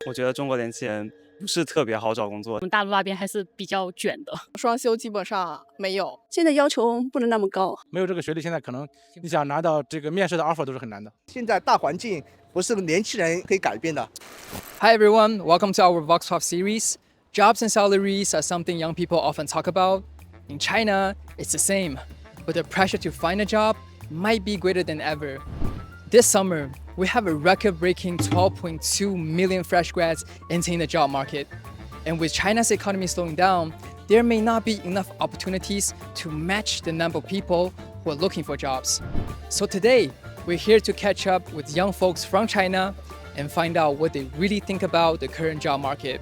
我觉得中国年轻人不是特别好找工作我。们大陆那边还是比较卷的，双休基本上没有。现在要求不能那么高，没有这个学历，现在可能你想拿到这个面试的 offer 都是很难的。现在大环境不是年轻人可以改变的。Hi everyone, welcome to our Vox Pop series. Jobs and salaries are something young people often talk about. In China, it's the same, but the pressure to find a job might be greater than ever. This summer, we have a record-breaking 12.2 million fresh grads entering the job market. And with China's economy slowing down, there may not be enough opportunities to match the number of people who are looking for jobs. So today, we're here to catch up with young folks from China and find out what they really think about the current job market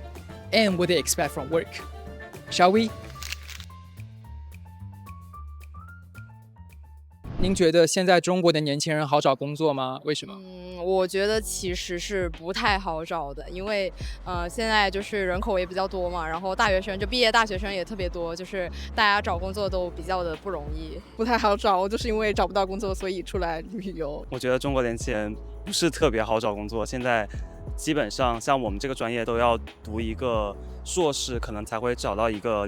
and what they expect from work. Shall we? 您觉得现在中国的年轻人好找工作吗？为什么？我觉得其实是不太好找的，因为现在就是人口也比较多嘛，然后大学生就毕业大学生也特别多，就是大家找工作都比较的不容易，不太好找。就是因为找不到工作，所以出来旅游。我觉得中国年轻人不是特别好找工作，现在基本上像我们这个专业都要读一个硕士，可能才会找到一个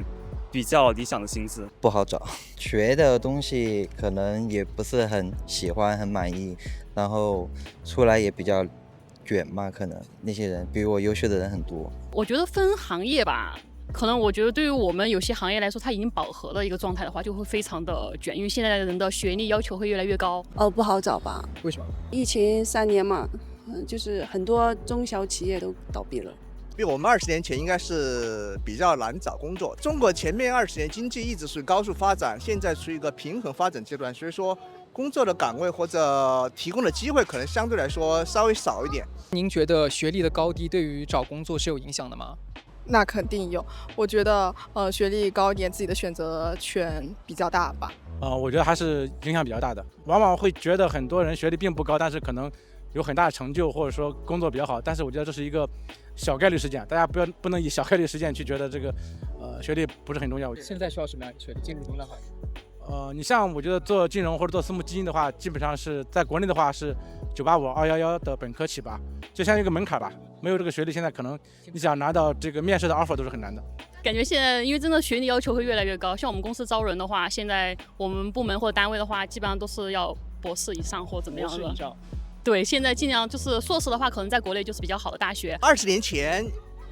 比较理想的薪资。不好找，学的东西可能也不是很喜欢、很满意，然后出来也比较卷嘛，可能那些人比我优秀的人很多。我觉得分行业吧，可能我觉得对于我们有些行业来说，它已经饱和的一个状态的话，就会非常的卷，因为现在的人的学历要求会越来越高。不好找吧？为什么？疫情3年嘛，就是很多中小企业都倒闭了。比我们20年前应该是比较难找工作。中国前面20年经济一直属于高速发展，现在处于一个平衡发展阶段，所以说工作的岗位或者提供的机会可能相对来说稍微少一点。您觉得学历的高低对于找工作是有影响的吗？那肯定有，我觉得学历高一点，自己的选择权比较大吧。我觉得还是影响比较大的，往往会觉得很多人学历并不高，但是可能有很大的成就，或者说工作比较好，但是我觉得这是一个小概率事件，大家不能以小概率事件去觉得这个学历不是很重要。现在需要什么样的学历进入什么样的行业？你像我觉得做金融或者做私募基金的话，基本上是在国内的话是985、211的本科起吧，就像一个门槛吧。没有这个学历，现在可能你想拿到这个面试的 offer 都是很难的。感觉现在因为真的学历要求会越来越高，像我们公司招人的话，现在我们部门或者单位的话，基本上都是要博士以上或怎么样的。博士以上。对，现在尽量就是硕士的话，可能在国内就是比较好的大学。20年前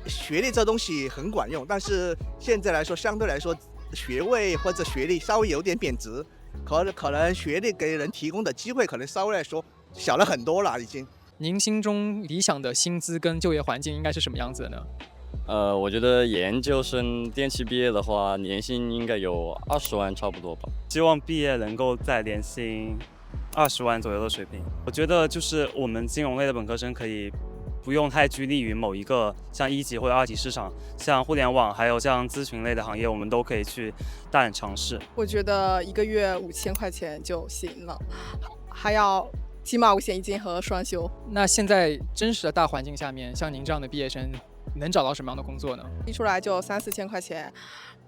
学历这东西很管用，但是现在来说，相对来说学位或者学历稍微有点贬值，可能学历给人提供的机会可能稍微来说小了很多了已经。您心中理想的薪资跟就业环境应该是什么样子的呢？我觉得研究生电气毕业的话，年薪应该有20万差不多吧。希望毕业能够在年薪20万左右的水平。我觉得就是我们金融类的本科生可以不用太拘泥于某一个像1级或者2级市场，像互联网还有像咨询类的行业，我们都可以去大胆尝试。我觉得1个月5000块钱就行了，还要起码5险1金和双休。那现在真实的大环境下面，像您这样的毕业生能找到什么样的工作呢？一出来就3、4千块钱，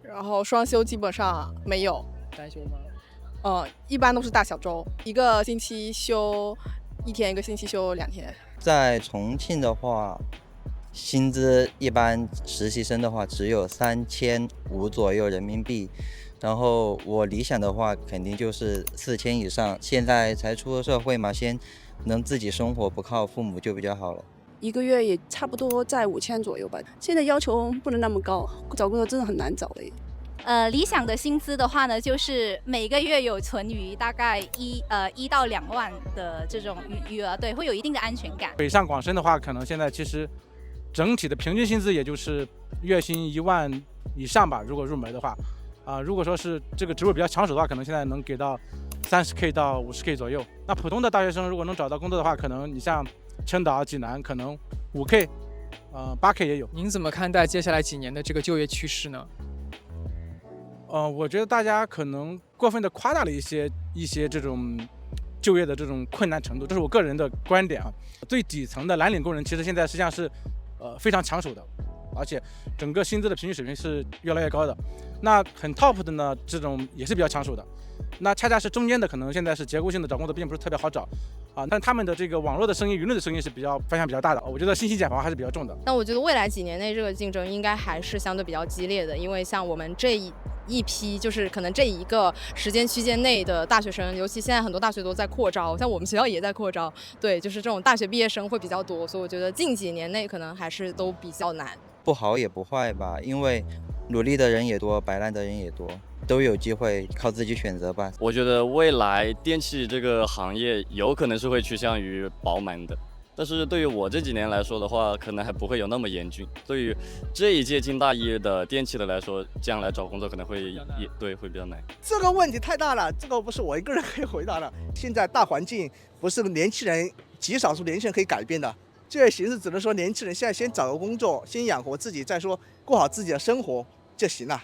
然后双休基本上没有。单休吗？一般都是大小周，一个星期休1天，一个星期休2天。在重庆的话，薪资一般实习生的话只有3500左右人民币，然后我理想的话肯定就是4000以上。现在才出社会嘛，先能自己生活，不靠父母就比较好了。1个月也差不多在5000左右吧。现在要求不能那么高，找工作真的很难找了。理想的薪资的话呢，就是每个月有存余大概1到2万的这种余额，对，会有一定的安全感。北上广深的话，可能现在其实整体的平均薪资也就是月薪1万以上吧，如果入门的话，如果说是这个职位比较抢手的话，可能现在能给到30K 到50K 左右。那普通的大学生如果能找到工作的话，可能你像青岛、济南，可能5K、8K 也有。您怎么看待接下来几年的这个就业趋势呢？我觉得大家可能过分的夸大了一些这种就业的这种困难程度，这是我个人的观点啊。最底层的蓝领工人其实现在实际上是非常抢手的，而且整个薪资的平均水平是越来越高的。那很 top 的呢，这种也是比较抢手的。那恰恰是中间的，可能现在是结构性的找工作并不是特别好找啊。但他们的这个网络的声音、舆论的声音是反响比较大的。我觉得信息茧房还是比较重的。那我觉得未来几年内这个竞争应该还是相对比较激烈的，因为像我们这一批就是可能这一个时间区间内的大学生，尤其现在很多大学都在扩招，像我们学校也在扩招，对，就是这种大学毕业生会比较多，所以我觉得近几年内可能还是都比较难。不好也不坏吧，因为努力的人也多，摆烂的人也多，都有机会，靠自己选择吧。我觉得未来电器这个行业有可能是会趋向于饱满的，但是对于我这几年来说的话，可能还不会有那么严峻。对于这一届进大一的电器的来说，将来找工作可能会会比较难。这个问题太大了，这个不是我一个人可以回答的。现在大环境不是年轻人极少数年轻人可以改变的，这些形势只能说年轻人现在先找个工作，先养活自己，再说过好自己的生活就行了。